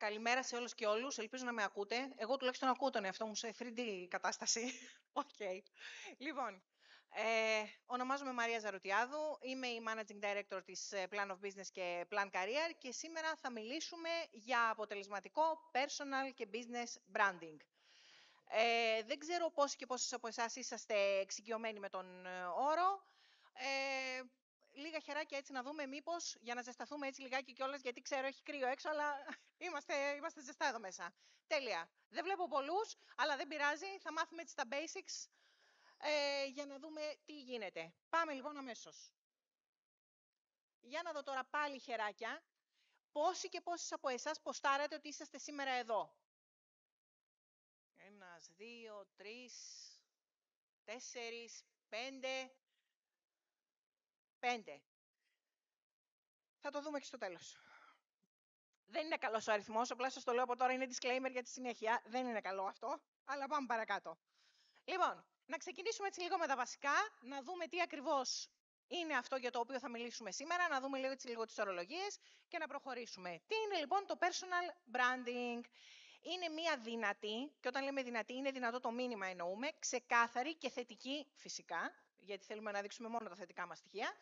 Καλημέρα σε όλους και όλους. Ελπίζω να με ακούτε. Εγώ τουλάχιστον ακούω τον εαυτό μου σε 3D κατάσταση. Οκ. Λοιπόν, ονομάζομαι Μαρία Ζαρουτιάδου. Είμαι η Managing Director της Plan of Business και Plan Career και σήμερα θα μιλήσουμε για αποτελεσματικό personal και business branding. Δεν ξέρω πόσοι και πόσες από εσάς είσαστε εξοικειωμένοι με τον όρο. Λίγα χεράκια έτσι να δούμε μήπως, για να ζεσταθούμε έτσι λιγάκι κιόλας, γιατί ξέρω έχει κρύο έξω, αλλά είμαστε ζεστά εδώ μέσα. Τέλεια. Δεν βλέπω πολλούς, αλλά δεν πειράζει. Θα μάθουμε έτσι τα basics για να δούμε τι γίνεται. Πάμε λοιπόν αμέσως. Για να δω τώρα πάλι χεράκια. Πόσοι και πόσες από εσάς ποστάρατε ότι είσαστε σήμερα εδώ? 1, 2, 3, 4, 5. 5. Θα το δούμε και στο τέλος. Δεν είναι καλός ο αριθμός, απλά σας το λέω από τώρα, είναι disclaimer για τη συνέχεια. Δεν είναι καλό αυτό, αλλά πάμε παρακάτω. Λοιπόν, να ξεκινήσουμε έτσι λίγο με τα βασικά, να δούμε τι ακριβώς είναι αυτό για το οποίο θα μιλήσουμε σήμερα, να δούμε λίγο τις ορολογίες και να προχωρήσουμε. Τι είναι λοιπόν το personal branding? Είναι μία δυνατή, και όταν λέμε δυνατή, είναι δυνατό το μήνυμα εννοούμε, ξεκάθαρη και θετική φυσικά, γιατί θέλουμε να δείξουμε μόνο τα θετικά μας στοιχεία,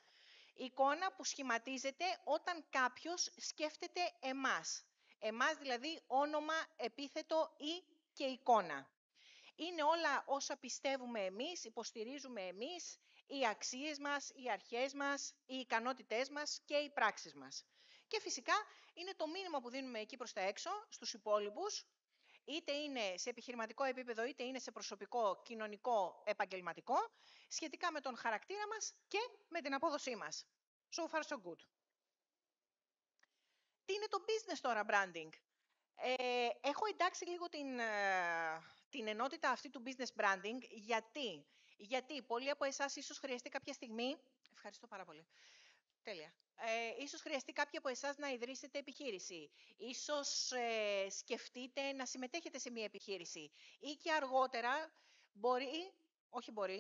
εικόνα που σχηματίζεται όταν κάποιος σκέφτεται εμάς. Εμάς δηλαδή όνομα, επίθετο ή και εικόνα. Είναι όλα όσα πιστεύουμε εμείς, υποστηρίζουμε εμείς, οι αξίες μας, οι αρχές μας, οι ικανότητές μας και οι πράξεις μας. Και φυσικά είναι το μήνυμα που δίνουμε εκεί προς τα έξω, στους υπόλοιπους, είτε είναι σε επιχειρηματικό επίπεδο, είτε είναι σε προσωπικό, κοινωνικό, επαγγελματικό, σχετικά με τον χαρακτήρα μας και με την απόδοσή μας. So far, so good. Τι είναι το business τώρα branding? Έχω εντάξει λίγο την ενότητα αυτή του business branding. Γιατί πολλοί από εσάς ίσως χρειαστεί κάποια στιγμή... Ευχαριστώ πάρα πολύ. Τέλεια. Ίσως χρειαστεί κάποιοι από εσάς να ιδρύσετε επιχείρηση. Ίσως σκεφτείτε να συμμετέχετε σε μια επιχείρηση. Ή και αργότερα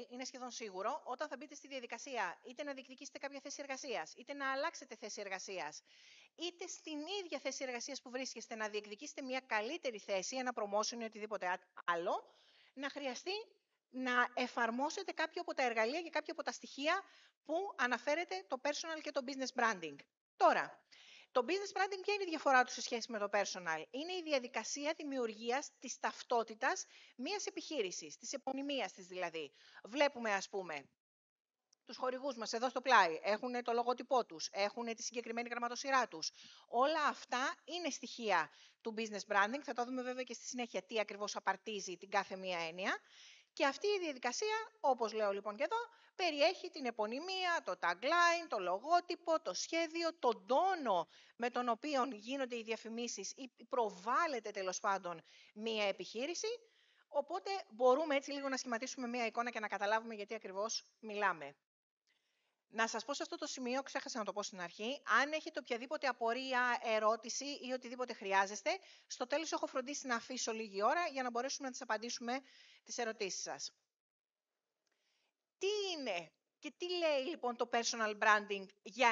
είναι σχεδόν σίγουρο, όταν θα μπείτε στη διαδικασία είτε να διεκδικήσετε κάποια θέση εργασίας, είτε να αλλάξετε θέση εργασίας, είτε στην ίδια θέση εργασίας που βρίσκεστε να διεκδικήσετε μια καλύτερη θέση, ένα promotion ή οτιδήποτε άλλο, να χρειαστεί να εφαρμόσετε κάποιο από τα εργαλεία και κάποιο από τα στοιχεία που αναφέρεται το personal και το business branding. Τώρα, το business branding ποια είναι η διαφορά του σε σχέση με το personal? Είναι η διαδικασία δημιουργίας της ταυτότητας μιας επιχείρησης, της επωνυμίας της δηλαδή. Βλέπουμε ας πούμε τους χορηγούς μας εδώ στο πλάι, έχουν το λογότυπό τους, έχουν τη συγκεκριμένη γραμματοσυρά τους. Όλα αυτά είναι στοιχεία του business branding, θα το δούμε βέβαια και στη συνέχεια τι ακριβώς απαρτίζει την κάθε μία έννοια. Και αυτή η διαδικασία, όπως λέω λοιπόν και εδώ, περιέχει την επωνυμία, το tagline, το λογότυπο, το σχέδιο, τον τόνο με τον οποίο γίνονται οι διαφημίσεις ή προβάλλεται τέλος πάντων μία επιχείρηση. Οπότε μπορούμε έτσι λίγο να σχηματίσουμε μία εικόνα και να καταλάβουμε γιατί ακριβώς μιλάμε. Να σας πω σε αυτό το σημείο, ξέχασα να το πω στην αρχή, αν έχετε οποιαδήποτε απορία, ερώτηση ή οτιδήποτε χρειάζεστε, στο τέλος έχω φροντίσει να αφήσω λίγη ώρα για να μπορέσουμε να τις απαντήσουμε τις ερωτήσεις σας. Τι είναι και τι λέει λοιπόν το personal branding για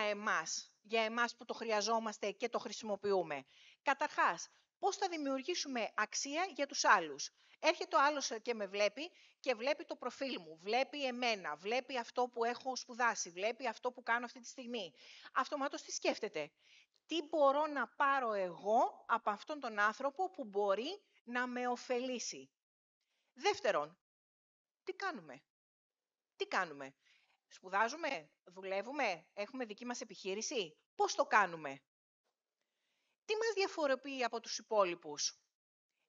εμάς που το χρειαζόμαστε και το χρησιμοποιούμε? Καταρχάς, πώς θα δημιουργήσουμε αξία για τους άλλους? Έρχεται ο άλλος και με βλέπει και βλέπει το προφίλ μου, βλέπει εμένα, βλέπει αυτό που έχω σπουδάσει, βλέπει αυτό που κάνω αυτή τη στιγμή. Αυτομάτως τι σκέφτεται? Τι μπορώ να πάρω εγώ από αυτόν τον άνθρωπο που μπορεί να με ωφελήσει? Δεύτερον, τι κάνουμε? Τι κάνουμε? Σπουδάζουμε, δουλεύουμε, έχουμε δική μας επιχείρηση? Πώς το κάνουμε? Τι μας διαφοροποιεί από τους υπόλοιπους?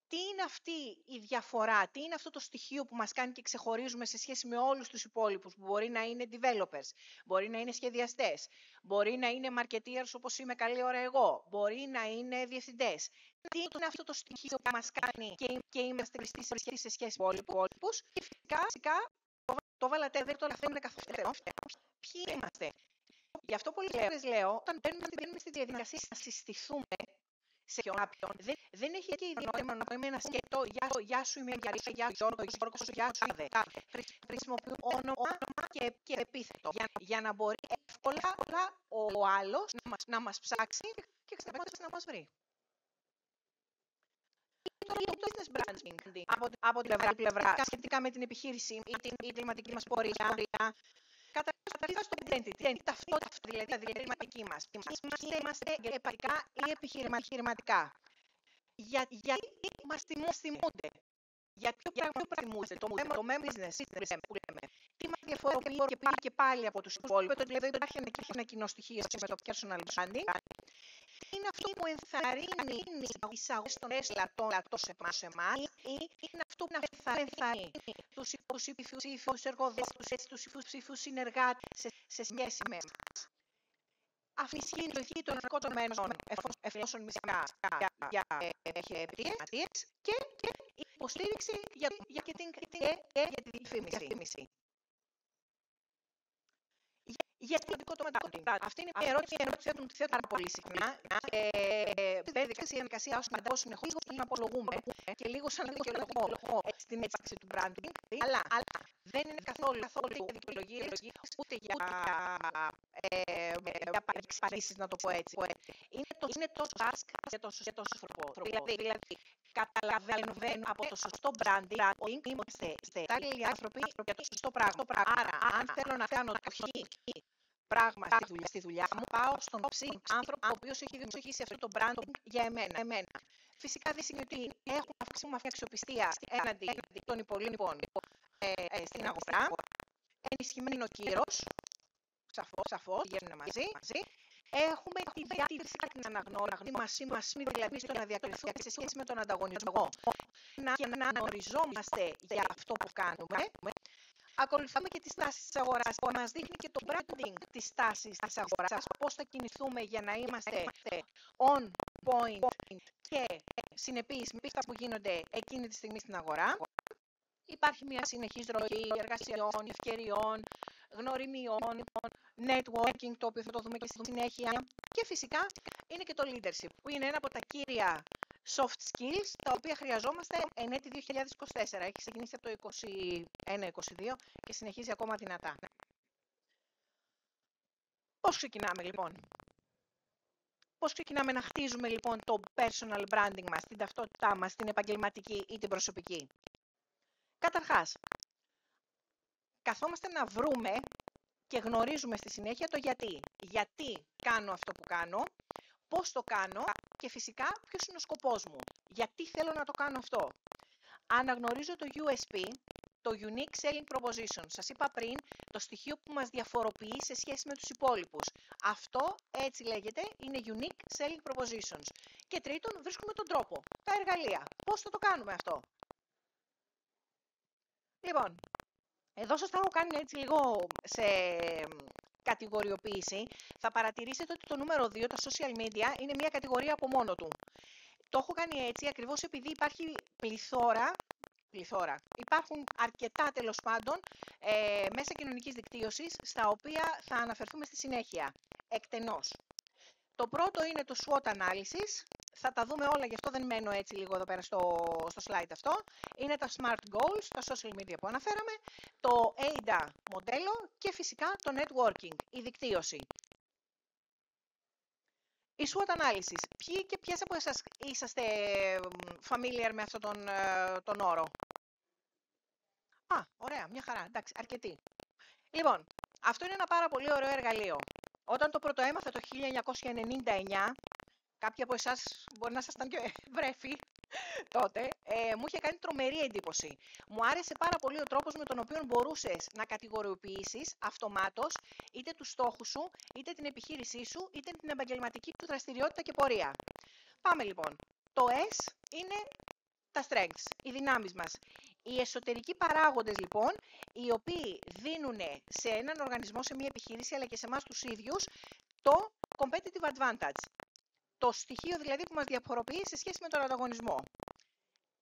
Τι είναι αυτή η διαφορά, τι είναι αυτό το στοιχείο που μας κάνει και ξεχωρίζουμε σε σχέση με όλους τους υπόλοιπους, που μπορεί να είναι developers, μπορεί να είναι σχεδιαστές, μπορεί να είναι marketeers όπως είμαι καλή ώρα εγώ, μπορεί να είναι διευθυντές. Τι είναι αυτό το στοιχείο που μας κάνει και είμαστε πιστοί σε σχέση με όλους τους υπόλοιπους? Και φυσικά το βάλατε εδώ, το λαθαίνουμε καθόλου. Ποιοι είμαστε? Γι' αυτό πολλές φορές λέω, όταν μπαίνουμε στη διαδικασία να συστηθούμε σε κάποιον, δεν έχει και ιδιαίτερο νόημα ένα σκέτο «Γεια σου, είμαι η Μαρία, γεια σου Γιώργος, γεια σου Άδε». Χρησιμοποιούμε όνομα και επίθετο για να μπορεί εύκολα ο άλλος να μας ψάξει και να μας βρει. τώρα το business branding από την πλευρά σχετικά με την επιχείρηση ή την εγκληματική μας πορεία. Καταρχάς το identity, είναι ταυτότητα, δηλαδή η επιχειρηματική μας. Είμαστε επαρικά ή επιχειρηματικά. Γιατί μας θυμούνται. Για ποιο πράγμα θυμούνται, το mem business που λέμε. Τι μας διαφοροποιεί και πάλι από τους υπόλοιπους, δηλαδή δεν υπάρχει ένα κοινό στοιχείο με το personal branding. Είναι αυτό που ενθαρρύνει τις αγορές των λατών σε εμάς ή είναι αυτό που ενθαρρύνει τους υποψήφιους εργοδότες, τους υποψήφιους συνεργάτες σε σχέση με εμάς. Αυτή ισχύει των ενεργών μέσων εφόσον μυστικά για επιχειρηματίες και υποστήριξη για τη διαφήμιση. Γιατί το δικό το marketing. Αυτή είναι μια ερώτηση που θέτω πάρα πολύ συχνά. Στη διαδικασία ώστε να συνεχώς να απολογούμε και λίγο σαν να δικαιολογώ στην ύπαρξη του branding, αλλά δεν είναι καθόλου δικαιολογίες ούτε για παρεξηγήσεις, να το πω έτσι. Είναι το task για τον σωστό σκοπό. Δηλαδή, καταλαβαίνω από το σωστό branding ότι είμαστε κατάλληλοι άνθρωποι για το σωστό πράγμα. Άρα, αν θέλω να κάνω το πράγμα στη δουλειά μου, πάω στον ψή άνθρωπο ο οποίος έχει δημιουργήσει αυτό το branding για εμένα. Φυσικά δεν σημαίνει ότι έχουμε αυτή αξιοπιστία έναντι των υπολείπων στην αγορά. Ενισχυμένο κύρος, σαφώς, γίνουν μαζί. Έχουμε τη διάτηρηση και την αναγνώριση μας, δηλαδή στο να διακριθούμε σε σχέση με τον ανταγωνισμό και να γνωριζόμαστε για αυτό που κάνουμε. Ακολουθούμε και τις τάσεις της αγοράς που μας δείχνει και το branding της τάσης της αγοράς, πώς θα κινηθούμε για να είμαστε on point και συνεπείς με αυτά που γίνονται εκείνη τη στιγμή στην αγορά. Υπάρχει μια συνεχής ροή εργασιών, ευκαιριών, γνωριμιών, networking, το οποίο θα το δούμε και στη συνέχεια. Και φυσικά είναι και το leadership, που είναι ένα από τα κύρια soft skills, τα οποία χρειαζόμαστε εν έτη 2024. Έχει ξεκινήσει από το 2021-2022 και συνεχίζει ακόμα δυνατά. Πώς ξεκινάμε λοιπόν? Πώς ξεκινάμε να χτίζουμε λοιπόν το personal branding μας, την ταυτότητά μας, την επαγγελματική ή την προσωπική? Καταρχάς, καθόμαστε να βρούμε και γνωρίζουμε στη συνέχεια το γιατί. Γιατί κάνω αυτό που κάνω, πώς το κάνω και φυσικά ποιος είναι ο σκοπός μου. Γιατί θέλω να το κάνω αυτό. Αναγνωρίζω το USP, το Unique Selling Proposition. Σας είπα πριν, το στοιχείο που μας διαφοροποιεί σε σχέση με τους υπόλοιπους. Αυτό έτσι λέγεται, είναι Unique Selling Propositions. Και τρίτον, βρίσκουμε τον τρόπο, τα εργαλεία. Πώς θα το κάνουμε αυτό. Λοιπόν, εδώ σας τα έχω κάνει έτσι λίγο σε κατηγοριοποίηση. Θα παρατηρήσετε ότι το νούμερο 2, τα social media, είναι μια κατηγορία από μόνο του. Το έχω κάνει έτσι ακριβώς επειδή υπάρχει πληθώρα. Υπάρχουν αρκετά τέλος πάντων μέσα κοινωνικής δικτύωσης, στα οποία θα αναφερθούμε στη συνέχεια, εκτενώς. Το πρώτο είναι το SWOT analysis. Θα τα δούμε όλα, γι' αυτό δεν μένω έτσι λίγο εδώ πέρα στο slide αυτό. Είναι τα SMART goals, τα social media που αναφέραμε, το AIDA μοντέλο και φυσικά το networking, η δικτύωση. Η SWOT analysis. Ποιοι και ποιες από εσάς είσαστε familiar με αυτόν τον όρο? Ωραία, μια χαρά, εντάξει, αρκετοί. Λοιπόν, αυτό είναι ένα πάρα πολύ ωραίο εργαλείο. Όταν το πρώτο έμαθα το 1999, κάποιοι από εσάς μπορεί να ήσασταν και βρέφοι τότε, μου είχε κάνει τρομερή εντύπωση. Μου άρεσε πάρα πολύ ο τρόπος με τον οποίο μπορούσες να κατηγοριοποιήσεις αυτομάτως είτε τους στόχους σου, είτε την επιχείρησή σου, είτε την επαγγελματική του δραστηριότητα και πορεία. Πάμε λοιπόν. Το S είναι τα strengths, οι δυνάμεις μας. Οι εσωτερικοί παράγοντες λοιπόν, οι οποίοι δίνουν σε έναν οργανισμό, σε μια επιχείρηση, αλλά και σε εμάς τους ίδιους, το competitive advantage. Το στοιχείο δηλαδή που μας διαφοροποιεί σε σχέση με τον ανταγωνισμό.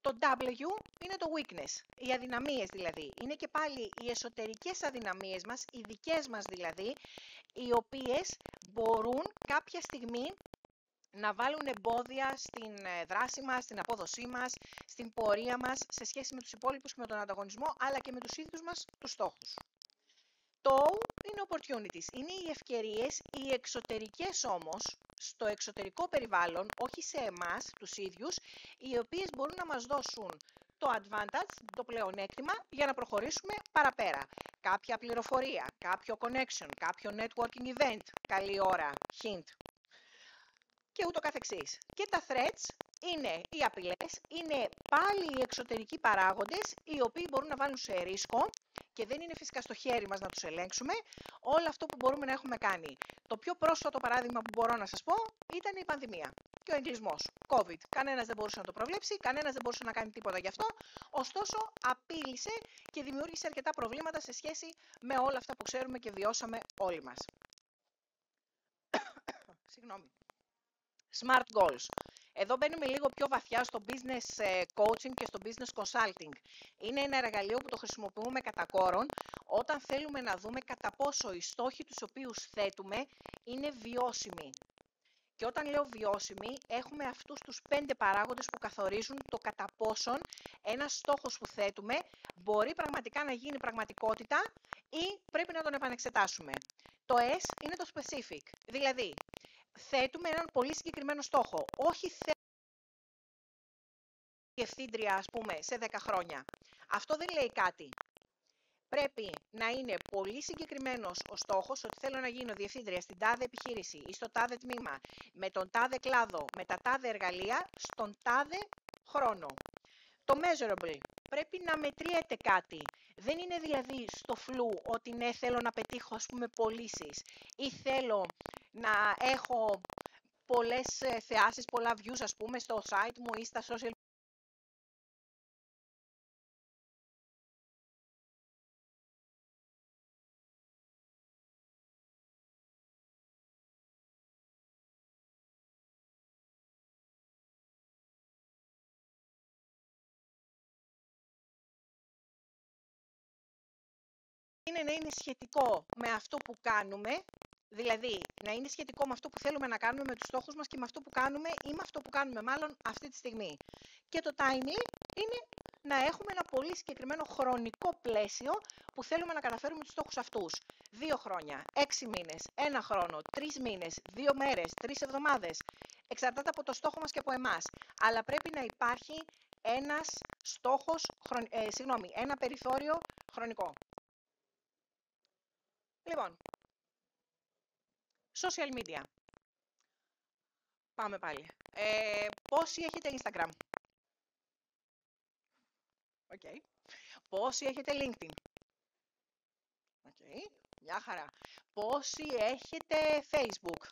Το W είναι το weakness, οι αδυναμίες δηλαδή. Είναι και πάλι οι εσωτερικές αδυναμίες μας, οι δικές μας δηλαδή, οι οποίες μπορούν κάποια στιγμή να βάλουν εμπόδια στην δράση μας, στην απόδοσή μας, στην πορεία μας, σε σχέση με τους υπόλοιπους και με τον ανταγωνισμό, αλλά και με τους ίδιους μας τους στόχους. Το O είναι opportunities, είναι οι ευκαιρίες, οι εξωτερικές όμως, στο εξωτερικό περιβάλλον, όχι σε εμάς τους ίδιους, οι οποίες μπορούν να μας δώσουν το advantage, το πλεονέκτημα, για να προχωρήσουμε παραπέρα. Κάποια πληροφορία, κάποιο connection, κάποιο networking event, καλή ώρα, hint, και ούτω καθεξής. Και τα threats είναι οι απειλές, είναι πάλι οι εξωτερικοί παράγοντες, οι οποίοι μπορούν να βάλουν σε ρίσκο και δεν είναι φυσικά στο χέρι μας να τους ελέγξουμε όλο αυτό που μπορούμε να έχουμε κάνει. Το πιο πρόσφατο παράδειγμα που μπορώ να σας πω ήταν η πανδημία και ο εγκλισμός, COVID. Κανένας δεν μπορούσε να το προβλέψει, κανένας δεν μπορούσε να κάνει τίποτα γι' αυτό, ωστόσο απείλησε και δημιούργησε αρκετά προβλήματα σε σχέση με όλα αυτά που ξέρουμε και βιώσαμε όλοι μας. Συγγνώμη. Smart goals. Εδώ μπαίνουμε λίγο πιο βαθιά στο business coaching και στο business consulting. Είναι ένα εργαλείο που το χρησιμοποιούμε κατά κόρον όταν θέλουμε να δούμε κατά πόσο οι στόχοι τους οποίους θέτουμε είναι βιώσιμοι. Και όταν λέω βιώσιμοι, έχουμε αυτούς τους 5 παράγοντες που καθορίζουν το κατά πόσον ένας στόχος που θέτουμε μπορεί πραγματικά να γίνει πραγματικότητα ή πρέπει να τον επανεξετάσουμε. Το S είναι το specific, δηλαδή θέτουμε έναν πολύ συγκεκριμένο στόχο, όχι διευθύντρια, ας πούμε, σε 10 χρόνια. Αυτό δεν λέει κάτι. Πρέπει να είναι πολύ συγκεκριμένος ο στόχος, ότι θέλω να γίνω διευθύντρια στην τάδε επιχείρηση ή στο τάδε τμήμα, με τον τάδε κλάδο, με τα τάδε εργαλεία, στον τάδε χρόνο. Το measurable πρέπει να μετριέται κάτι. Δεν είναι δηλαδή στο φλου ότι ναι, θέλω να πετύχω, ας πούμε, πωλήσεις ή θέλω να έχω πολλές θεάσεις, πολλά views, ας πούμε, στο site μου ή στα social. Είναι να είναι σχετικό με αυτό που κάνουμε, δηλαδή να είναι σχετικό με αυτό που θέλουμε να κάνουμε, με τους στόχους μας και με αυτό που κάνουμε ή με αυτό που κάνουμε μάλλον αυτή τη στιγμή. Και το timely είναι να έχουμε ένα πολύ συγκεκριμένο χρονικό πλαίσιο που θέλουμε να καταφέρουμε τους στόχους αυτούς. 2 χρόνια, 6 μήνες, 1 χρόνο, 3 μήνες, 2 μέρες, 3 εβδομάδες. Εξαρτάται από το στόχο μας και από εμάς. Αλλά πρέπει να υπάρχει ένας στόχος, ένα περιθώριο χρονικό. Λοιπόν, social media. Πάμε πάλι. Πόσοι έχετε Instagram? Okay. Πόσοι έχετε LinkedIn? Okay. Μια χαρά. Πόσοι έχετε Facebook?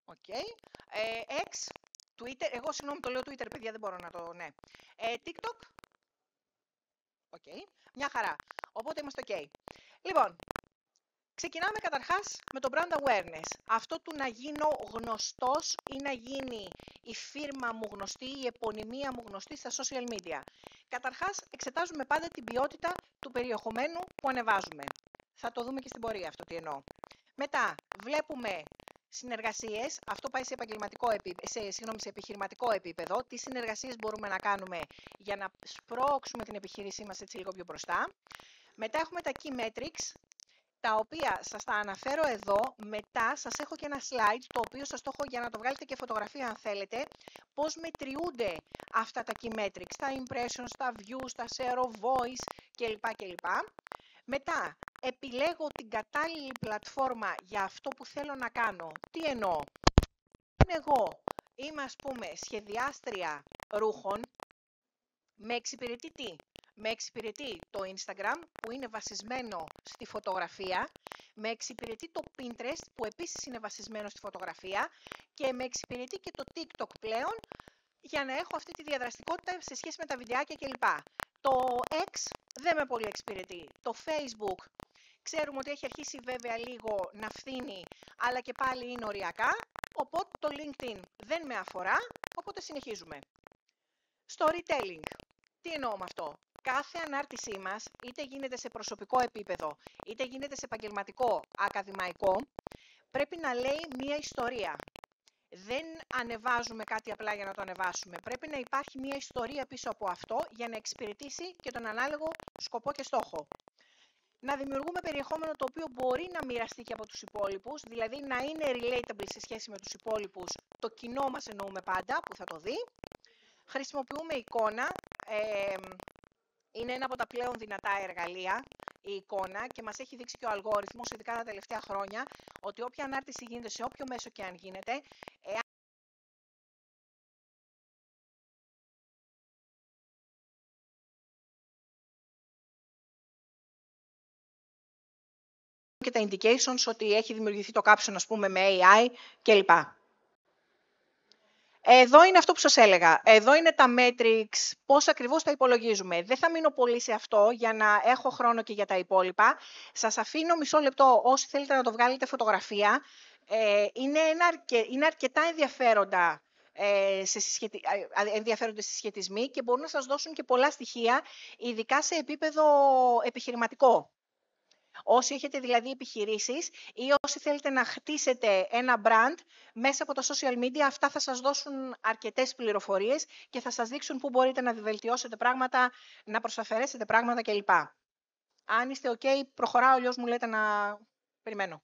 Okay. X, Twitter. Εγώ συγγνώμη το λέω Twitter, παιδιά, δεν μπορώ να το... Ναι. TikTok. Okay. Μια χαρά. Οπότε είμαστε ok. Λοιπόν, ξεκινάμε καταρχάς με το brand awareness. Αυτό του να γίνω γνωστός ή να γίνει η φίρμα μου γνωστή, η επωνυμία μου γνωστή στα social media. Καταρχάς, εξετάζουμε πάντα την ποιότητα του περιεχομένου που ανεβάζουμε. Θα το δούμε και στην πορεία αυτό τι εννοώ. Μετά, βλέπουμε συνεργασίες, αυτό πάει σε σε επιχειρηματικό επίπεδο, τι συνεργασίες μπορούμε να κάνουμε για να σπρώξουμε την επιχείρησή μας έτσι λίγο πιο μπροστά. Μετά έχουμε τα key metrics, τα οποία σας τα αναφέρω εδώ. Μετά σας έχω και ένα slide, το οποίο σας το έχω για να το βγάλετε και φωτογραφία αν θέλετε, πώς μετριούνται αυτά τα key metrics, τα impressions, τα views, τα share of voice κλπ. Μετά, επιλέγω την κατάλληλη πλατφόρμα για αυτό που θέλω να κάνω. Τι εννοώ? Εγώ είμαι, ας πούμε, σχεδιάστρια ρούχων, με εξυπηρετεί τι? Με εξυπηρετεί το Instagram που είναι βασισμένο στη φωτογραφία, με εξυπηρετεί το Pinterest που επίσης είναι βασισμένο στη φωτογραφία και με εξυπηρετεί και το TikTok πλέον για να έχω αυτή τη διαδραστικότητα σε σχέση με τα βιντεάκια κλπ. Το X δεν με πολύ εξυπηρετεί. Το Facebook ξέρουμε ότι έχει αρχίσει βέβαια λίγο να φθήνει, αλλά και πάλι είναι οριακά, οπότε το LinkedIn δεν με αφορά, οπότε συνεχίζουμε. Storytelling. Τι εννοώ με αυτό? Κάθε ανάρτησή μας, είτε γίνεται σε προσωπικό επίπεδο, είτε γίνεται σε επαγγελματικό, ακαδημαϊκό, πρέπει να λέει μία ιστορία. Δεν ανεβάζουμε κάτι απλά για να το ανεβάσουμε. Πρέπει να υπάρχει μία ιστορία πίσω από αυτό για να εξυπηρετήσει και τον ανάλογο σκοπό και στόχο. Να δημιουργούμε περιεχόμενο το οποίο μπορεί να μοιραστεί και από τους υπόλοιπους, δηλαδή να είναι relatable σε σχέση με τους υπόλοιπους, το κοινό μας εννοούμε πάντα, που θα το δει. Χρησιμοποιούμε εικόνα, είναι ένα από τα πλέον δυνατά εργαλεία, η εικόνα, και μας έχει δείξει και ο αλγόριθμος, ειδικά τα τελευταία χρόνια, ότι όποια ανάρτηση γίνεται σε όποιο μέσο και αν γίνεται, και τα indications ότι έχει δημιουργηθεί το caption, ας πούμε, με AI κλπ. Εδώ είναι αυτό που σας έλεγα. Εδώ είναι τα metrics, πώς ακριβώς τα υπολογίζουμε. Δεν θα μείνω πολύ σε αυτό για να έχω χρόνο και για τα υπόλοιπα. Σας αφήνω μισό λεπτό όσοι θέλετε να το βγάλετε φωτογραφία. Είναι αρκετά ενδιαφέροντες συσχετισμοί και μπορούν να σας δώσουν και πολλά στοιχεία, ειδικά σε επίπεδο επιχειρηματικό. Όσοι έχετε δηλαδή επιχειρήσεις ή όσοι θέλετε να χτίσετε ένα brand μέσα από τα social media, αυτά θα σας δώσουν αρκετές πληροφορίες και θα σας δείξουν πού μπορείτε να βελτιώσετε πράγματα, να προσαφαιρέσετε πράγματα κλπ. Αν είστε OK, προχωράω, αλλιώς μου λέτε να περιμένω.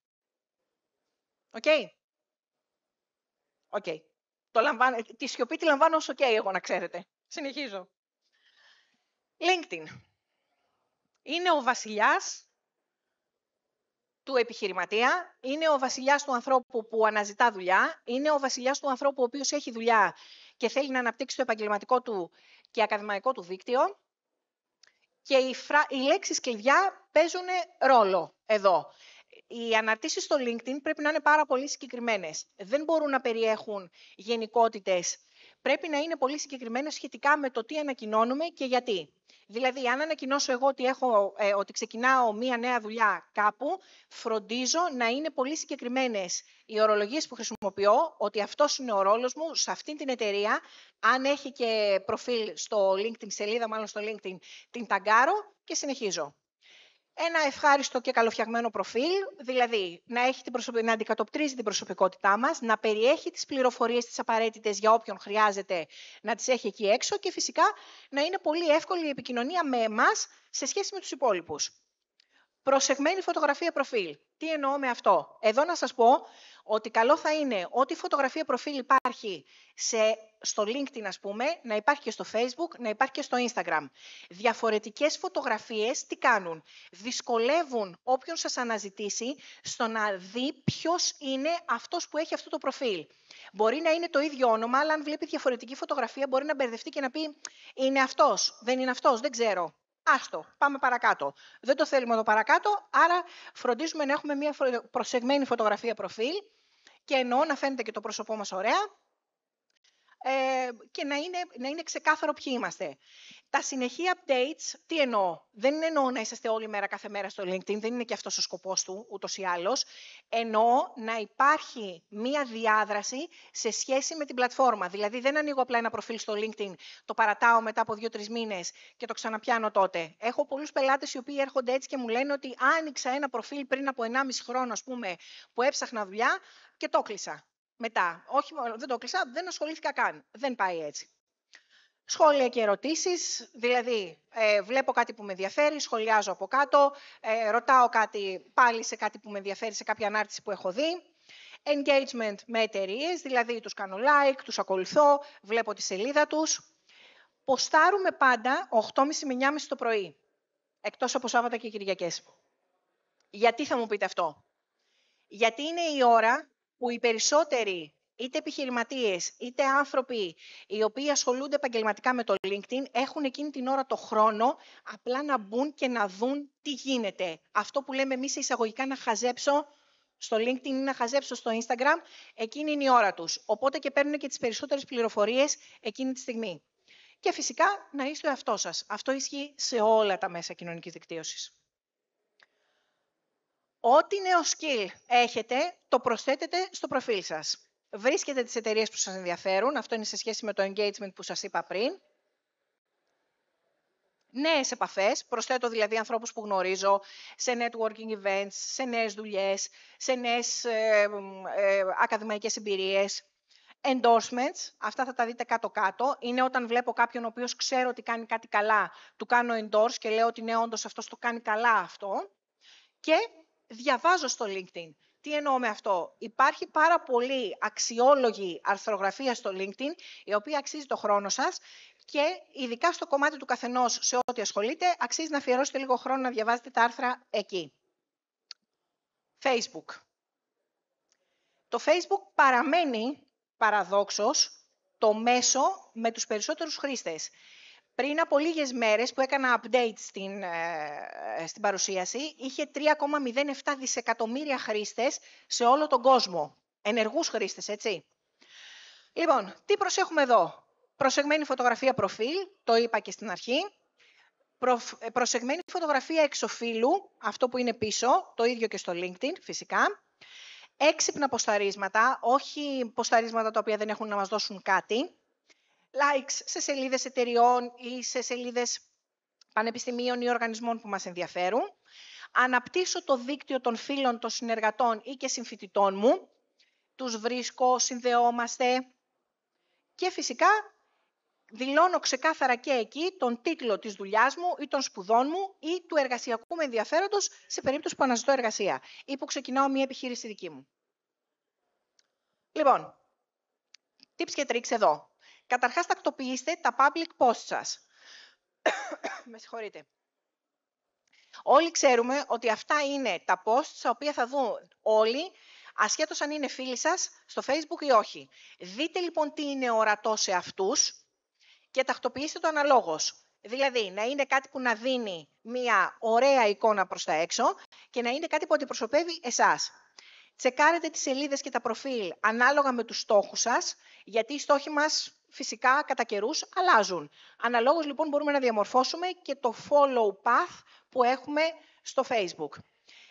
OK. OK. Τη σιωπή τη λαμβάνω ως OK, εγώ να ξέρετε. Συνεχίζω. LinkedIn. Είναι ο βασιλιάς του επιχειρηματία, είναι ο βασιλιάς του ανθρώπου που αναζητά δουλειά, είναι ο βασιλιάς του ανθρώπου ο οποίος έχει δουλειά και θέλει να αναπτύξει το επαγγελματικό του και ακαδημαϊκό του δίκτυο. Και οι λέξεις κλειδιά παίζουν ρόλο εδώ. Οι αναρτήσεις στο LinkedIn πρέπει να είναι πάρα πολύ συγκεκριμένες. Δεν μπορούν να περιέχουν γενικότητες. Πρέπει να είναι πολύ συγκεκριμένες σχετικά με το τι ανακοινώνουμε και γιατί. Δηλαδή, αν ανακοινώσω εγώ ότι ξεκινάω μία νέα δουλειά κάπου, φροντίζω να είναι πολύ συγκεκριμένες οι ορολογίες που χρησιμοποιώ, ότι αυτός είναι ο ρόλος μου σε αυτή την εταιρεία. Αν έχει και προφίλ στο LinkedIn, σελίδα μάλλον στο LinkedIn, την ταγκάρω και συνεχίζω. Ένα ευχάριστο και καλοφτιαγμένο προφίλ, δηλαδή να αντικατοπτρίζει την προσωπικότητά μας, να περιέχει τις πληροφορίες τις απαραίτητες για όποιον χρειάζεται να τις έχει εκεί έξω και φυσικά να είναι πολύ εύκολη η επικοινωνία με εμάς σε σχέση με τους υπόλοιπους. Προσεγμένη φωτογραφία προφίλ. Τι εννοώ με αυτό? Εδώ να σας πω ότι καλό θα είναι ότι η φωτογραφία προφίλ υπάρχει στο LinkedIn, ας πούμε, να υπάρχει και στο Facebook, να υπάρχει και στο Instagram. Διαφορετικές φωτογραφίες τι κάνουν? Δυσκολεύουν όποιον σας αναζητήσει στο να δει ποιος είναι αυτός που έχει αυτό το προφίλ. Μπορεί να είναι το ίδιο όνομα, αλλά αν βλέπει διαφορετική φωτογραφία μπορεί να μπερδευτεί και να πει είναι αυτός, δεν είναι αυτός, δεν ξέρω. Άστο, πάμε παρακάτω. Δεν το θέλουμε το παρακάτω, άρα φροντίζουμε να έχουμε μια προσεγμένη φωτογραφία προφίλ και εννοώ να φαίνεται και το πρόσωπό μας ωραία και να είναι ξεκάθαρο ποιοι είμαστε. Τα συνεχή updates, τι εννοώ? Δεν εννοώ να είσαστε όλη μέρα, κάθε μέρα στο LinkedIn, δεν είναι και αυτός ο σκοπός του, ούτως ή άλλως. Εννοώ να υπάρχει μία διάδραση σε σχέση με την πλατφόρμα. Δηλαδή, δεν ανοίγω απλά ένα προφίλ στο LinkedIn, το παρατάω μετά από 2-3 μήνες και το ξαναπιάνω τότε. Έχω πολλούς πελάτες οι οποίοι έρχονται έτσι και μου λένε ότι άνοιξα ένα προφίλ πριν από 1,5 χρόνο, ας πούμε, που έψαχνα δουλειά και το κλείσα. Μετά, όχι, δεν το κλείσα, δεν ασχολήθηκα καν. Δεν πάει έτσι. Σχόλια και ερωτήσεις, δηλαδή βλέπω κάτι που με ενδιαφέρει, σχολιάζω από κάτω, ρωτάω κάτι πάλι σε κάτι που με ενδιαφέρει, σε κάποια ανάρτηση που έχω δει. Engagement με εταιρείες, δηλαδή τους κάνω like, τους ακολουθώ, βλέπω τη σελίδα τους. Ποστάρουμε πάντα 8.30 με 9.30 το πρωί, εκτός από Σάββατα και Κυριακές. Γιατί θα μου πείτε αυτό? Γιατί είναι η ώρα που οι περισσότεροι, είτε επιχειρηματίες, είτε άνθρωποι οι οποίοι ασχολούνται επαγγελματικά με το LinkedIn, έχουν εκείνη την ώρα το χρόνο απλά να μπουν και να δουν τι γίνεται. Αυτό που λέμε εμείς εισαγωγικά να χαζέψω στο LinkedIn ή να χαζέψω στο Instagram, εκείνη είναι η ώρα τους. Οπότε και παίρνουν και τις περισσότερες πληροφορίες εκείνη τη στιγμή. Και φυσικά να είστε ο εαυτός σας. Αυτό ισχύει σε όλα τα μέσα κοινωνικής δικτύωσης. Ό,τι νέο skill έχετε, το προσθέτετε στο προφίλ σας. Βρίσκετε τις εταιρείες που σας ενδιαφέρουν, αυτό είναι σε σχέση με το engagement που σας είπα πριν. Νέες επαφές, προσθέτω δηλαδή ανθρώπους που γνωρίζω σε networking events, σε νέες δουλειές, σε νέες ακαδημαϊκές εμπειρίες. Endorsements, αυτά θα τα δείτε κάτω-κάτω, είναι όταν βλέπω κάποιον ο οποίος ξέρω ότι κάνει κάτι καλά, του κάνω endorse και λέω ότι ναι, όντως αυτός το κάνει καλά αυτό. και διαβάζω στο LinkedIn. Τι εννοώ με αυτό? Υπάρχει πάρα πολύ αξιόλογη αρθρογραφία στο LinkedIn, η οποία αξίζει το χρόνο σας και ειδικά στο κομμάτι του καθενός σε ό,τι ασχολείται, αξίζει να αφιερώσετε λίγο χρόνο να διαβάζετε τα άρθρα εκεί. Facebook. Το Facebook παραμένει παραδόξως το μέσο με τους περισσότερους χρήστες. Πριν από λίγες μέρες που έκανα update στην παρουσίαση, είχε 3,07 δισεκατομμύρια χρήστες σε όλο τον κόσμο. Ενεργούς χρήστες, έτσι. Λοιπόν, τι προσέχουμε εδώ? Προσεγμένη φωτογραφία προφίλ, το είπα και στην αρχή. Προσεγμένη φωτογραφία εξωφύλου, αυτό που είναι πίσω, το ίδιο και στο LinkedIn φυσικά. Έξυπνα ποσταρίσματα, όχι ποσταρίσματα τα οποία δεν έχουν να μας δώσουν κάτι. Likes σε σελίδες εταιριών ή σε σελίδες πανεπιστημίων ή οργανισμών που μας ενδιαφέρουν. Αναπτύσσω το δίκτυο των φίλων, των συνεργατών ή και συμφοιτητών μου. Τους βρίσκω, συνδεόμαστε. Και φυσικά δηλώνω ξεκάθαρα και εκεί τον τίτλο της δουλειάς μου ή των σπουδών μου ή του εργασιακού μου ενδιαφέροντος σε περίπτωση που αναζητώ εργασία ή που ξεκινάω μια επιχείρηση δική μου. Λοιπόν, tips και tricks εδώ. Καταρχάς, τακτοποιήστε τα public posts σας. Με συγχωρείτε. Όλοι ξέρουμε ότι αυτά είναι τα posts τα οποία θα δουν όλοι, ασχέτως αν είναι φίλοι σας στο Facebook ή όχι. Δείτε λοιπόν τι είναι ορατό σε αυτούς και τακτοποιήστε το αναλόγως. Δηλαδή, να είναι κάτι που να δίνει μια ωραία εικόνα προς τα έξω και να είναι κάτι που αντιπροσωπεύει εσάς. Τσεκάρετε τις σελίδες και τα προφίλ ανάλογα με τους στόχους σας, γιατί οι στόχοι μας φυσικά κατά καιρούς αλλάζουν. Αναλόγως λοιπόν μπορούμε να διαμορφώσουμε και το follow path που έχουμε στο Facebook.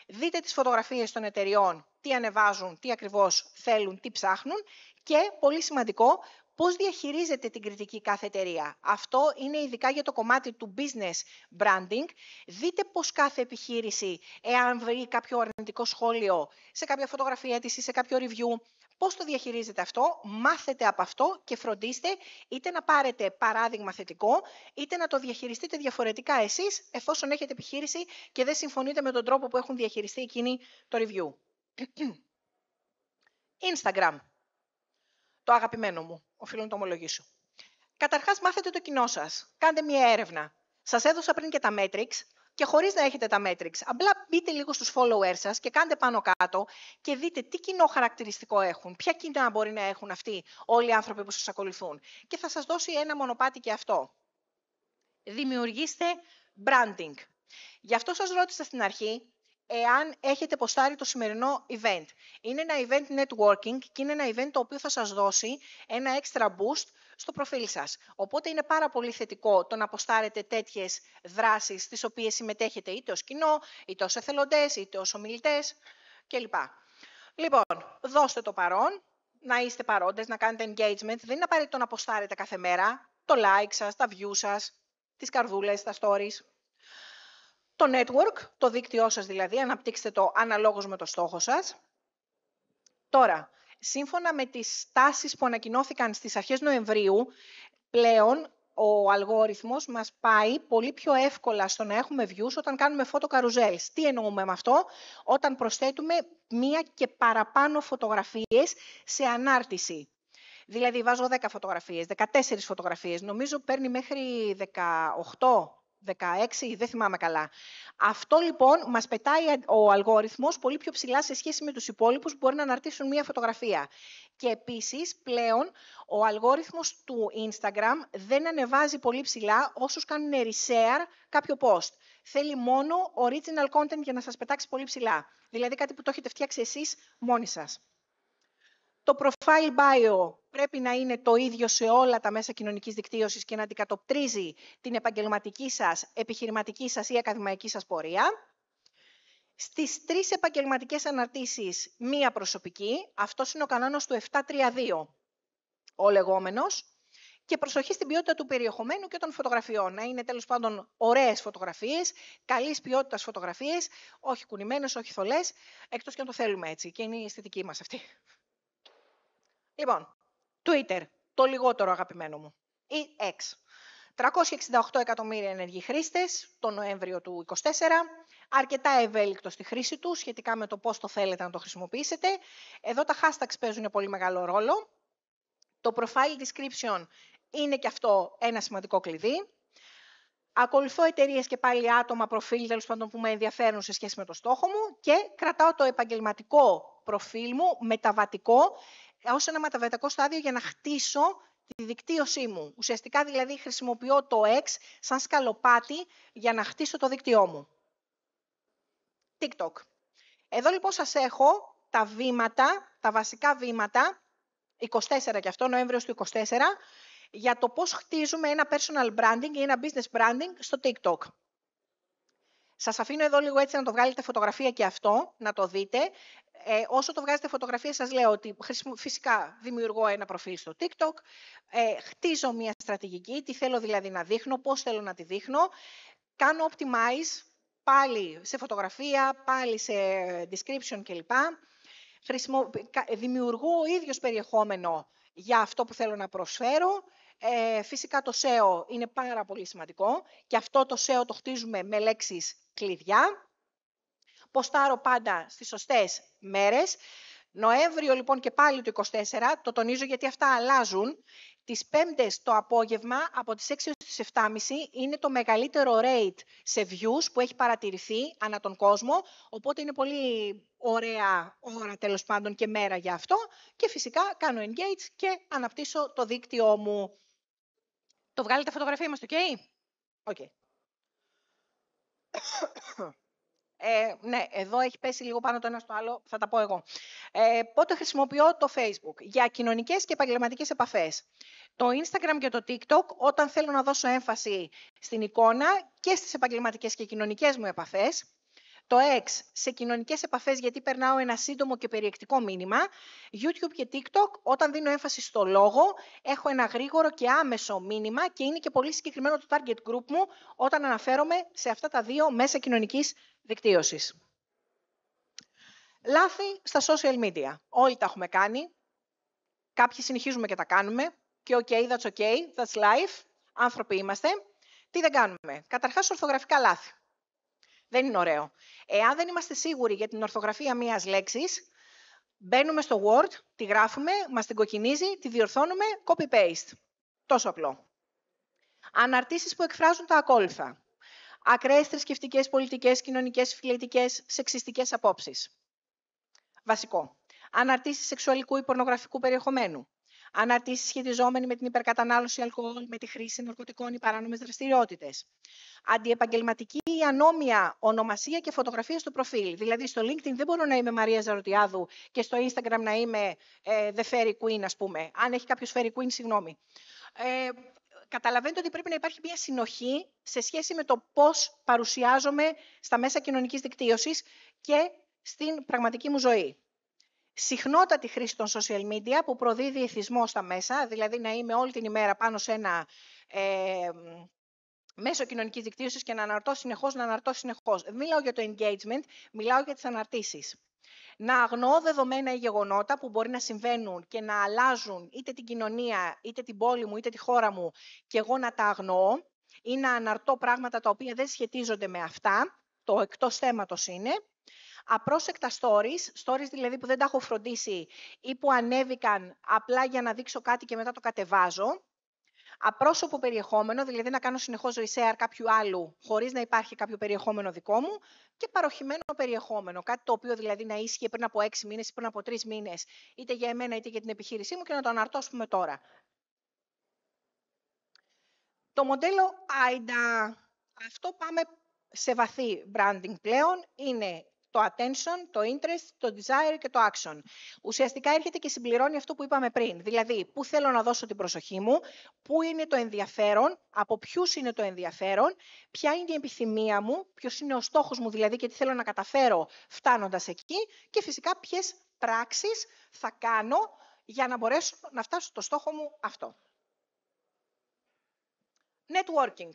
Δείτε τις φωτογραφίες των εταιριών, τι ανεβάζουν, τι ακριβώς θέλουν, τι ψάχνουν και, πολύ σημαντικό, πώς διαχειρίζεται την κριτική κάθε εταιρεία. Αυτό είναι ειδικά για το κομμάτι του business branding. Δείτε πώς κάθε επιχείρηση, εάν βρει κάποιο αρνητικό σχόλιο σε κάποια φωτογραφία της ή σε κάποιο review, πώς το διαχειρίζεται αυτό, μάθετε από αυτό και φροντίστε είτε να πάρετε παράδειγμα θετικό, είτε να το διαχειριστείτε διαφορετικά εσείς, εφόσον έχετε επιχείρηση και δεν συμφωνείτε με τον τρόπο που έχουν διαχειριστεί εκείνοι το review. Instagram. Το αγαπημένο μου, οφείλω να το ομολογήσω. Καταρχάς, μάθετε το κοινό σας. Κάντε μία έρευνα. Σας έδωσα πριν και τα metrics και χωρίς να έχετε τα metrics, απλά μπείτε λίγο στους followers σας και κάντε πάνω κάτω και δείτε τι κοινό χαρακτηριστικό έχουν, ποια κοινά μπορεί να έχουν αυτοί όλοι οι άνθρωποι που σας ακολουθούν. Και θα σας δώσει ένα μονοπάτι και αυτό. Δημιουργήστε branding. Γι' αυτό σας ρώτησα στην αρχή, εάν έχετε ποστάρει το σημερινό event. Είναι ένα event networking και είναι ένα event το οποίο θα σας δώσει ένα extra boost στο προφίλ σας. Οπότε είναι πάρα πολύ θετικό το να ποστάρετε τέτοιες δράσεις στις οποίες συμμετέχετε είτε ως κοινό, είτε ως εθελοντές, είτε ως ομιλητές κλπ. Λοιπόν, δώστε το παρόν, να είστε παρόντες, να κάνετε engagement. Δεν είναι απαραίτητο να ποστάρετε κάθε μέρα το like σας, τα view σας, τις καρδούλες, τα stories. Το network, το δίκτυό σας δηλαδή, αναπτύξτε το αναλόγως με το στόχο σας. Τώρα, σύμφωνα με τις τάσεις που ανακοινώθηκαν στις αρχές Νοεμβρίου, πλέον ο αλγόριθμος μας πάει πολύ πιο εύκολα στο να έχουμε views όταν κάνουμε photo carousels. Τι εννοούμε με αυτό? Όταν προσθέτουμε μία και παραπάνω φωτογραφίες σε ανάρτηση. Δηλαδή βάζω 10 φωτογραφίες, 14 φωτογραφίες, νομίζω παίρνει μέχρι 18. 16, δεν θυμάμαι καλά. Αυτό λοιπόν μας πετάει ο αλγόριθμος πολύ πιο ψηλά σε σχέση με τους υπόλοιπους που μπορεί να αναρτήσουν μία φωτογραφία. Και επίσης πλέον ο αλγόριθμος του Instagram δεν ανεβάζει πολύ ψηλά όσους κάνουν reshare κάποιο post. Θέλει μόνο original content για να σας πετάξει πολύ ψηλά. Δηλαδή κάτι που το έχετε φτιάξει εσείς μόνοι σας. Το profile bio πρέπει να είναι το ίδιο σε όλα τα μέσα κοινωνικής δικτύωσης και να αντικατοπτρίζει την επαγγελματική σας, επιχειρηματική σας ή ακαδημαϊκή σας πορεία. Στις 3 επαγγελματικές αναρτήσεις, μία προσωπική. Αυτός είναι ο κανόνας του 7-3-2, ο λεγόμενος. Και προσοχή στην ποιότητα του περιεχομένου και των φωτογραφιών. Να είναι τέλος πάντων ωραίες φωτογραφίες, καλής ποιότητας φωτογραφίες, όχι κουνημένες, όχι θολές, εκτός και αν το θέλουμε έτσι και είναι η αισθητική μας αυτή. Λοιπόν, Twitter, το λιγότερο αγαπημένο μου, ή X. 368 εκατομμύρια ενεργοί χρήστες το Νοέμβριο του 2024, αρκετά ευέλικτο στη χρήση του, σχετικά με το πώς το θέλετε να το χρησιμοποιήσετε. Εδώ τα hashtags παίζουν πολύ μεγάλο ρόλο. Το profile description είναι και αυτό ένα σημαντικό κλειδί. Ακολουθώ εταιρείες και πάλι άτομα, προφίλ, τέλος πάντων, που με ενδιαφέρουν σε σχέση με το στόχο μου και κρατάω το επαγγελματικό προφίλ μου μεταβατικό, ως ένα μεταβατικό στάδιο για να χτίσω τη δικτύωσή μου. Ουσιαστικά δηλαδή χρησιμοποιώ το X σαν σκαλοπάτι για να χτίσω το δίκτυό μου. TikTok. Εδώ λοιπόν σας έχω τα βήματα, τα βασικά βήματα, 24 και αυτό, Νοέμβριος του 24, για το πώς χτίζουμε ένα personal branding ή ένα business branding στο TikTok. Σας αφήνω εδώ λίγο έτσι να το βγάλετε φωτογραφία και αυτό, να το δείτε. Όσο το βγάζετε φωτογραφία, σας λέω ότι φυσικά δημιουργώ ένα προφίλ στο TikTok, χτίζω μια στρατηγική, τι θέλω δηλαδή να δείχνω, πώς θέλω να τη δείχνω, κάνω optimize πάλι σε φωτογραφία, πάλι σε description κλπ. Δημιουργώ ο ίδιος περιεχόμενο για αυτό που θέλω να προσφέρω. Φυσικά το SEO είναι πάρα πολύ σημαντικό και αυτό το SEO το χτίζουμε με λέξεις κλειδιά. Ποστάρω πάντα στις σωστές μέρες. Νοέμβριο λοιπόν και πάλι το 24, το τονίζω γιατί αυτά αλλάζουν. Τις Πέμπτες το απόγευμα από τις 6 έως τις 7.30 είναι το μεγαλύτερο rate σε views που έχει παρατηρηθεί ανά τον κόσμο, οπότε είναι πολύ ωραία ώρα τέλος πάντων και μέρα για αυτό και φυσικά κάνω engage και αναπτύσσω το δίκτυό μου. Το βγάλετε φωτογραφία, είμαστε ok? Ναι, εδώ έχει πέσει λίγο πάνω το ένα στο άλλο, θα τα πω εγώ. Πότε χρησιμοποιώ το Facebook? Για κοινωνικές και επαγγελματικές επαφές. Το Instagram και το TikTok όταν θέλω να δώσω έμφαση στην εικόνα και στις επαγγελματικές και κοινωνικές μου επαφές. Το X σε κοινωνικές επαφές γιατί περνάω ένα σύντομο και περιεκτικό μήνυμα. YouTube και TikTok όταν δίνω έμφαση στο λόγο, έχω ένα γρήγορο και άμεσο μήνυμα και είναι και πολύ συγκεκριμένο το target group μου όταν αναφέρομαι σε αυτά τα δύο μέσα κοινωνικής δικτύωσης. Λάθη στα social media. Όλοι τα έχουμε κάνει. Κάποιοι συνεχίζουμε και τα κάνουμε. Και that's okay, that's life. Άνθρωποι είμαστε. Τι δεν κάνουμε? Καταρχάς, ορθογραφικά λάθη. Δεν είναι ωραίο. Εάν δεν είμαστε σίγουροι για την ορθογραφία μιας λέξης, μπαίνουμε στο Word, τη γράφουμε, μας την κοκκινίζει, τη διορθώνουμε, copy-paste. Τόσο απλό. Αναρτήσεις που εκφράζουν τα ακόλουθα. Ακραίες θρησκευτικές, πολιτικές, κοινωνικές, φιλετικές, σεξιστικές απόψεις. Βασικό. Αναρτήσεις σεξουαλικού ή πορνογραφικού περιεχομένου. Αναρτήσεις σχετιζόμενοι με την υπερκατανάλωση αλκοόλ, με τη χρήση ναρκωτικών ή παράνομες δραστηριότητες. Αντιεπαγγελματική ή ανώμια ονομασία και φωτογραφία στο προφίλ. Δηλαδή, στο LinkedIn δεν μπορώ να είμαι Μαρία Ζαρωτιάδου και στο Instagram να είμαι The Fairy Queen, ας πούμε. Αν έχει κάποιος Fairy Queen, συγγνώμη. Καταλαβαίνετε ότι πρέπει να υπάρχει μια συνοχή σε σχέση με το πώς παρουσιάζομαι στα μέσα κοινωνικής δικτύωσης και στην πραγματική μου ζωή. Συχνότατη χρήση των social media που προδίδει εθισμό στα μέσα, δηλαδή να είμαι όλη την ημέρα πάνω σε ένα μέσω κοινωνικής δικτύωσης και να αναρτώ συνεχώς. Δεν μιλάω για το engagement, μιλάω για τις αναρτήσεις. Να αγνοώ δεδομένα ή γεγονότα που μπορεί να συμβαίνουν και να αλλάζουν είτε την κοινωνία, είτε την πόλη μου, είτε τη χώρα μου και εγώ να τα αγνοώ ή να αναρτώ πράγματα τα οποία δεν σχετίζονται με αυτά, το εκτός θέματος είναι. Απρόσεκτα stories δηλαδή που δεν τα έχω φροντίσει ή που ανέβηκαν απλά για να δείξω κάτι και μετά το κατεβάζω. Απρόσωπο περιεχόμενο, δηλαδή να κάνω συνεχώς reshare κάποιου άλλου χωρίς να υπάρχει κάποιο περιεχόμενο δικό μου και παροχημένο περιεχόμενο, κάτι το οποίο δηλαδή να ίσχυε πριν από 6 μήνες ή πριν από 3 μήνες, είτε για εμένα είτε για την επιχείρησή μου και να το αναρτώ, ας πούμε, τώρα. Το μοντέλο AIDA, αυτό πάμε σε βαθύ branding πλέον, είναι το attention, το interest, το desire και το action. Ουσιαστικά έρχεται και συμπληρώνει αυτό που είπαμε πριν. Δηλαδή, πού θέλω να δώσω την προσοχή μου, πού είναι το ενδιαφέρον, από ποιους είναι το ενδιαφέρον, ποια είναι η επιθυμία μου, ποιος είναι ο στόχος μου δηλαδή και τι θέλω να καταφέρω φτάνοντας εκεί και φυσικά ποιες πράξεις θα κάνω για να μπορέσω να φτάσω στο στόχο μου αυτό. Networking.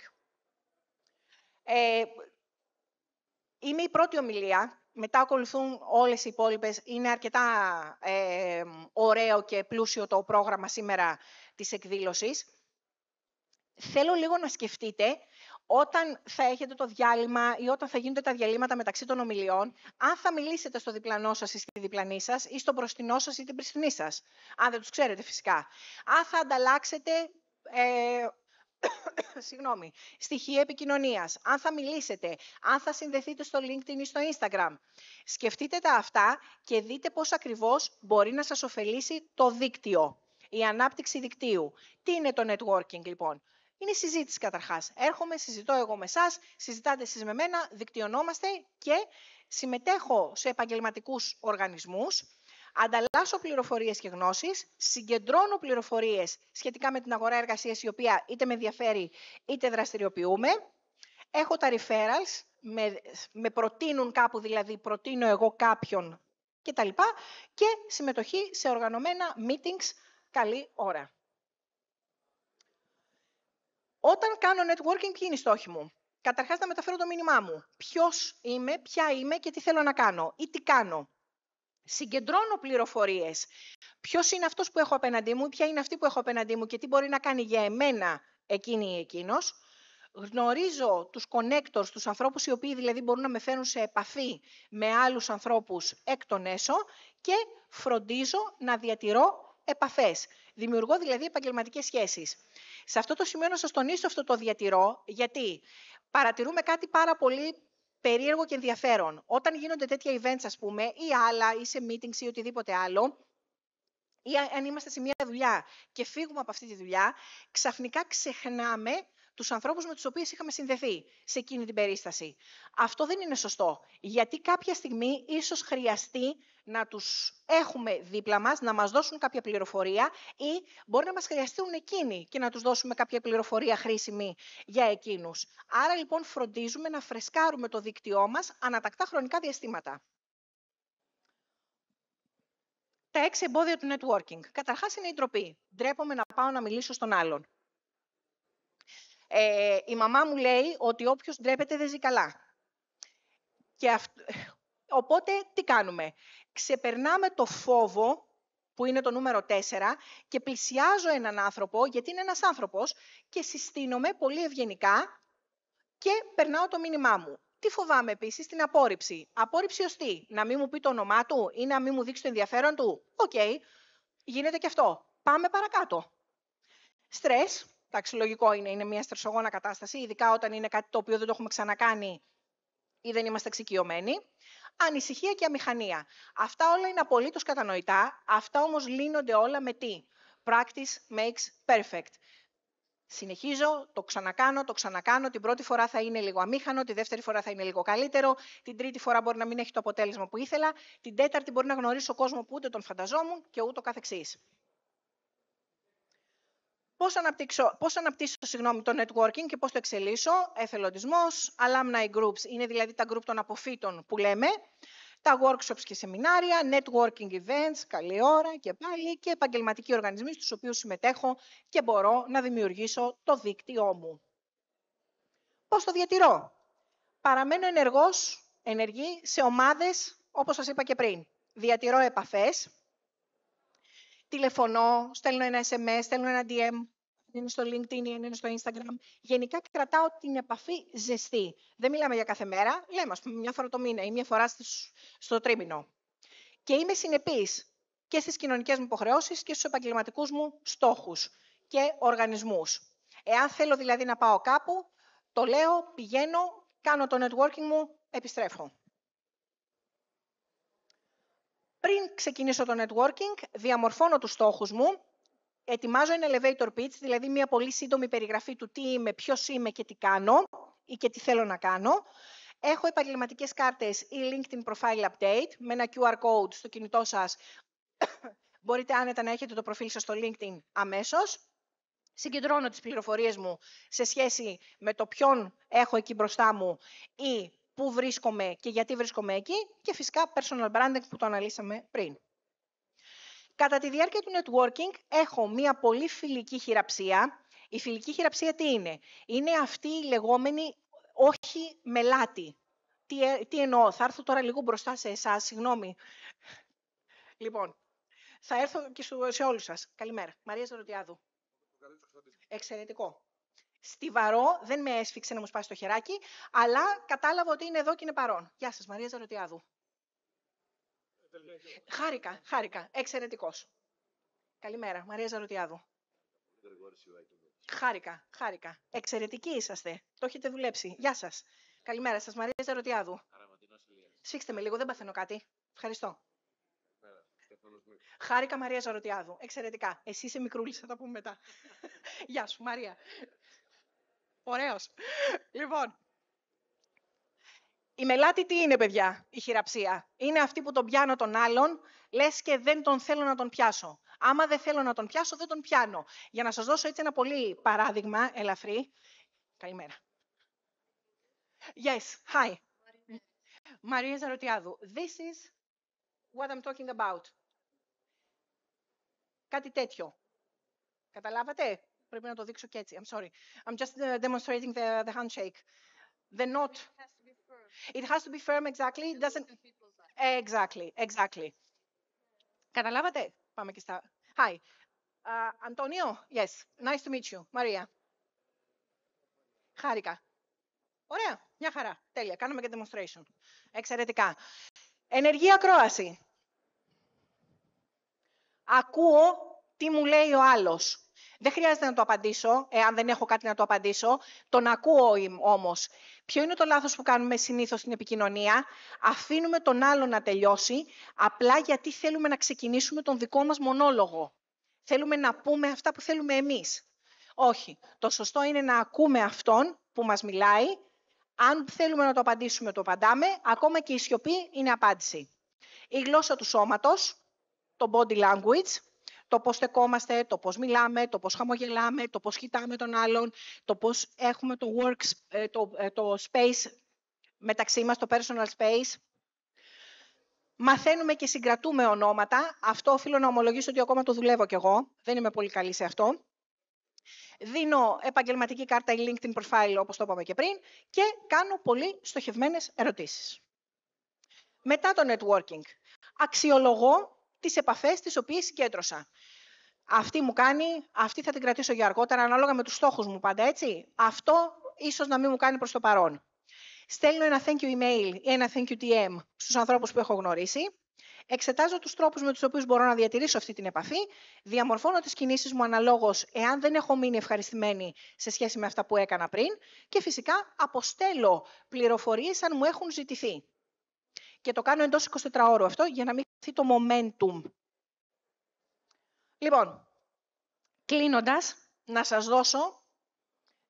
Είμαι η πρώτη ομιλία, μετά ακολουθούν όλες οι υπόλοιπες. Είναι αρκετά ωραίο και πλούσιο το πρόγραμμα σήμερα της εκδήλωσης. Θέλω λίγο να σκεφτείτε Όταν θα έχετε το διάλειμμα ή όταν θα γίνονται τα διαλύματα μεταξύ των ομιλιών, αν θα μιλήσετε στο διπλανό σας ή στη διπλανή σας ή στο μπροστινό σας ή την πρισινή σας, αν δεν τους ξέρετε φυσικά. Αν θα ανταλλάξετε στοιχεία επικοινωνίας, αν θα μιλήσετε, αν θα συνδεθείτε στο LinkedIn ή στο Instagram. Σκεφτείτε τα αυτά και δείτε πώς ακριβώς μπορεί να σας ωφελήσει το δίκτυο, η ανάπτυξη δικτύου. Τι είναι το networking λοιπόν? Είναι η συζήτηση καταρχάς. Έρχομαι, συζητώ εγώ με εσάς, συζητάτε εσείς με μένα, δικτυωνόμαστε και συμμετέχω σε επαγγελματικούς οργανισμούς, ανταλλάσσω πληροφορίες και γνώσεις, συγκεντρώνω πληροφορίες σχετικά με την αγορά εργασίας η οποία είτε με ενδιαφέρει είτε δραστηριοποιούμε. Έχω τα referrals, με προτείνουν κάπου, δηλαδή προτείνω εγώ κάποιον κτλ. Και συμμετοχή σε οργανωμένα meetings καλή ώρα. Όταν κάνω networking, ποιοι είναι οι στόχοι μου? Καταρχάς να μεταφέρω το μήνυμά μου. Ποιος είμαι, ποια είμαι και τι θέλω να κάνω ή τι κάνω. Συγκεντρώνω πληροφορίες. Ποιος είναι αυτός που έχω απέναντί μου, ποια είναι αυτή που έχω απέναντί μου και τι μπορεί να κάνει για εμένα εκείνη ή εκείνος. Γνωρίζω τους connectors, τους ανθρώπους οι οποίοι δηλαδή μπορούν να με φέρουν σε επαφή με άλλους ανθρώπους εκ των έσω και φροντίζω να διατηρώ επαφές. Δημιουργώ δηλαδή επαγγελματικές σχέσεις. Σε αυτό το σημείο να σας τονίσω αυτό το διατηρώ, γιατί παρατηρούμε κάτι πάρα πολύ περίεργο και ενδιαφέρον. Όταν γίνονται τέτοια events, ας πούμε, ή άλλα, ή σε meetings ή οτιδήποτε άλλο, ή αν είμαστε σε μια δουλειά και φύγουμε από αυτή τη δουλειά, ξαφνικά ξεχνάμε τους ανθρώπους με τους οποίους είχαμε συνδεθεί σε εκείνη την περίσταση. Αυτό δεν είναι σωστό, γιατί κάποια στιγμή ίσως χρειαστεί να τους έχουμε δίπλα μας, να μας δώσουν κάποια πληροφορία ή μπορεί να μας χρειαστούν εκείνοι και να τους δώσουμε κάποια πληροφορία χρήσιμη για εκείνους. Άρα λοιπόν φροντίζουμε να φρεσκάρουμε το δίκτυό μας ανατακτά χρονικά διαστήματα. Τα 6 εμπόδια του networking. Καταρχάς είναι η ντροπή. Ντρέπομαι να πάω να μιλήσω στον άλλον. Η μαμά μου λέει ότι όποιος ντρέπεται δεν ζει καλά. Οπότε τι κάνουμε? Ξεπερνάμε το φόβο, που είναι το νούμερο 4, και πλησιάζω έναν άνθρωπο, γιατί είναι ένας άνθρωπος, και συστήνομαι πολύ ευγενικά και περνάω το μήνυμά μου. Τι φοβάμαι επίσης? Την απόρριψη. Απόρριψη ως τι? Να μην μου πει το όνομά του ή να μην μου δείξει το ενδιαφέρον του? Οκ, γίνεται και αυτό. Πάμε παρακάτω. Στρες. Εντάξει, λογικό είναι μια στρεσογόνα κατάσταση, ειδικά όταν είναι κάτι το οποίο δεν το έχουμε ξανακάνει ή δεν είμαστε εξοικειωμένοι. Ανησυχία και αμηχανία. Αυτά όλα είναι απολύτως κατανοητά, αυτά όμως λύνονται όλα με τι? Practice makes perfect. Συνεχίζω, το ξανακάνω, την πρώτη φορά θα είναι λίγο αμήχανο, τη δεύτερη φορά θα είναι λίγο καλύτερο, την τρίτη φορά μπορεί να μην έχει το αποτέλεσμα που ήθελα, την τέταρτη μπορεί να γνωρίσω κόσμο που ούτε τον φανταζόμουν και ούτω καθεξής. Πώς αναπτύσσω το networking και πώς το εξελίσσω? Εθελοντισμός, alumni groups, είναι δηλαδή τα group των αποφύτων που λέμε, τα workshops και σεμινάρια, networking events, καλή ώρα και πάλι, και επαγγελματικοί οργανισμοί στους οποίους συμμετέχω και μπορώ να δημιουργήσω το δίκτυό μου. Πώς το διατηρώ? Παραμένω ενεργή σε ομάδες, όπως σας είπα και πριν. Διατηρώ επαφές, τηλεφωνώ, στέλνω ένα SMS, στέλνω ένα DM, είναι στο LinkedIn ή είναι στο Instagram. Γενικά κρατάω την επαφή ζεστή. Δεν μιλάμε για κάθε μέρα, λέμε ας πούμε μια φορά το μήνα ή μια φορά στο τρίμηνο. Και είμαι συνεπής και στις κοινωνικές μου υποχρεώσεις και στους επαγγελματικούς μου στόχους και οργανισμούς. Εάν θέλω δηλαδή να πάω κάπου, το λέω, πηγαίνω, κάνω το networking μου, επιστρέφω. Πριν ξεκινήσω το networking, διαμορφώνω τους στόχους μου, ετοιμάζω ένα elevator pitch, δηλαδή μια πολύ σύντομη περιγραφή του τι είμαι, ποιος είμαι και τι κάνω ή και τι θέλω να κάνω. Έχω επαγγελματικές κάρτες ή LinkedIn Profile Update με ένα QR code στο κινητό σας. Μπορείτε άνετα να έχετε το προφίλ σας στο LinkedIn αμέσως. Συγκεντρώνω τις πληροφορίες μου σε σχέση με το ποιον έχω εκεί μπροστά μου ή πού βρίσκομαι και γιατί βρίσκομαι εκεί, και φυσικά personal branding που το αναλύσαμε πριν. Κατά τη διάρκεια του networking έχω μία πολύ φιλική χειραψία. Η φιλική χειραψία τι είναι? Είναι αυτή η λεγόμενη όχι μελάτη. Τι εννοώ? Θα έρθω τώρα λίγο μπροστά σε εσάς, συγγνώμη. Λοιπόν, θα έρθω και σε όλους σας. Καλημέρα. Μαρία Ζωροτιάδου. Εξαιρετικό. Στιβαρό, δεν με έσφιξε να μου σπάσει το χεράκι, αλλά κατάλαβα ότι είναι εδώ και είναι παρόν. Γεια σας, Μαρία Ζαρωτιάδου. Χάρηκα. Εξαιρετικός. Καλημέρα, Μαρία Ζαρωτιάδου. Χάρηκα. Εξαιρετικοί είσαστε. Το έχετε δουλέψει. Γεια σας. Καλημέρα σας, Μαρία Ζαρωτιάδου. Σφίξτε με λίγο, δεν παθαίνω κάτι. Ευχαριστώ. Χάρηκα, Μαρία Ζαρωτιάδου. Εξαιρετικά. Εσύ είσαι μικρούλης, θα τα πούμε μετά. Γεια σου, Μαρία. Ωραίος. Λοιπόν, η μελάτη τι είναι, παιδιά, η χειραψία? Είναι αυτή που τον πιάνω τον άλλον, λες και δεν τον θέλω να τον πιάσω. Άμα δεν θέλω να τον πιάσω, δεν τον πιάνω. Για να σας δώσω έτσι ένα πολύ παράδειγμα, ελαφρύ. Καλημέρα. Yes, hi. Maria Zarotiadou. This is what I'm talking about. Κάτι τέτοιο. Καταλάβατε? Πρέπει να το δείξω και έτσι. I'm sorry. I'm just demonstrating the handshake. The knot. It has to be firm, exactly. It doesn't... Exactly. Καταλάβατε? Πάμε και στα... Hi. Antonio? Yes. Nice to meet you. Maria. Χάρηκα. Ωραία. Μια χαρά. Τέλεια. Κάναμε και demonstration. Εξαιρετικά. Ενεργή ακρόαση. Ακούω τι μου λέει ο άλλος. Δεν χρειάζεται να το απαντήσω, εάν δεν έχω κάτι να το απαντήσω. Τον ακούω όμως. Ποιο είναι το λάθος που κάνουμε συνήθως στην επικοινωνία? Αφήνουμε τον άλλο να τελειώσει, απλά γιατί θέλουμε να ξεκινήσουμε τον δικό μας μονόλογο. Θέλουμε να πούμε αυτά που θέλουμε εμείς. Όχι. Το σωστό είναι να ακούμε αυτόν που μας μιλάει. Αν θέλουμε να το απαντήσουμε, το απαντάμε. Ακόμα και η σιωπή είναι απάντηση. Η γλώσσα του σώματος, το body language, το πώς στεκόμαστε, το πώς μιλάμε, το πώς χαμογελάμε, το πώς κοιτάμε τον άλλον, το πώς έχουμε το space μεταξύ μας, το personal space. Μαθαίνουμε και συγκρατούμε ονόματα. Αυτό οφείλω να ομολογήσω ότι ακόμα το δουλεύω κι εγώ. Δεν είμαι πολύ καλή σε αυτό. Δίνω επαγγελματική κάρτα ή LinkedIn profile, όπως το είπαμε και πριν, και κάνω πολύ στοχευμένες ερωτήσεις. Μετά το networking, αξιολογώ τις επαφές τις οποίες συγκέντρωσα. Αυτή μου κάνει, αυτή θα την κρατήσω για αργότερα, ανάλογα με τους στόχους μου πάντα, έτσι. Αυτό ίσως να μην μου κάνει προς το παρόν. Στέλνω ένα thank you email ή ένα thank you DM στους ανθρώπους που έχω γνωρίσει. Εξετάζω τους τρόπους με τους οποίους μπορώ να διατηρήσω αυτή την επαφή. Διαμορφώνω τις κινήσεις μου αναλόγως, εάν δεν έχω μείνει ευχαριστημένη σε σχέση με αυτά που έκανα πριν. Και φυσικά αποστέλω πληροφορίες αν μου έχουν ζητηθεί. Και το κάνω εντός 24 ώρου αυτό, για να μην χαθεί το momentum. Λοιπόν, κλείνοντας, να σας δώσω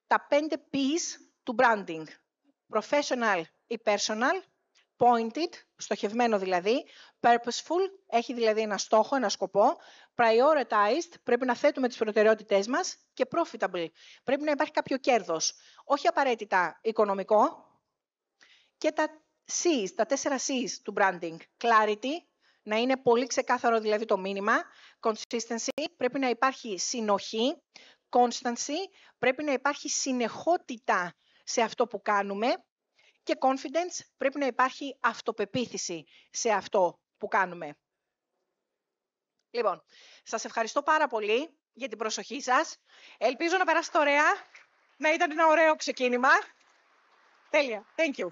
τα 5 P's του branding. Professional ή personal, pointed, στοχευμένο δηλαδή, purposeful, έχει δηλαδή ένα στόχο, ένα σκοπό, prioritized, πρέπει να θέτουμε τις προτεραιότητές μας, και profitable, πρέπει να υπάρχει κάποιο κέρδος, όχι απαραίτητα οικονομικό. Και τα C's, τα 4 C's του branding, clarity, να είναι πολύ ξεκάθαρο δηλαδή το μήνυμα, consistency, πρέπει να υπάρχει συνοχή, constancy, πρέπει να υπάρχει συνεχότητα σε αυτό που κάνουμε, και confidence, πρέπει να υπάρχει αυτοπεποίθηση σε αυτό που κάνουμε. Λοιπόν, σας ευχαριστώ πάρα πολύ για την προσοχή σας. Ελπίζω να περάσετε ωραία, να ήταν ένα ωραίο ξεκίνημα. Τέλεια. Thank you.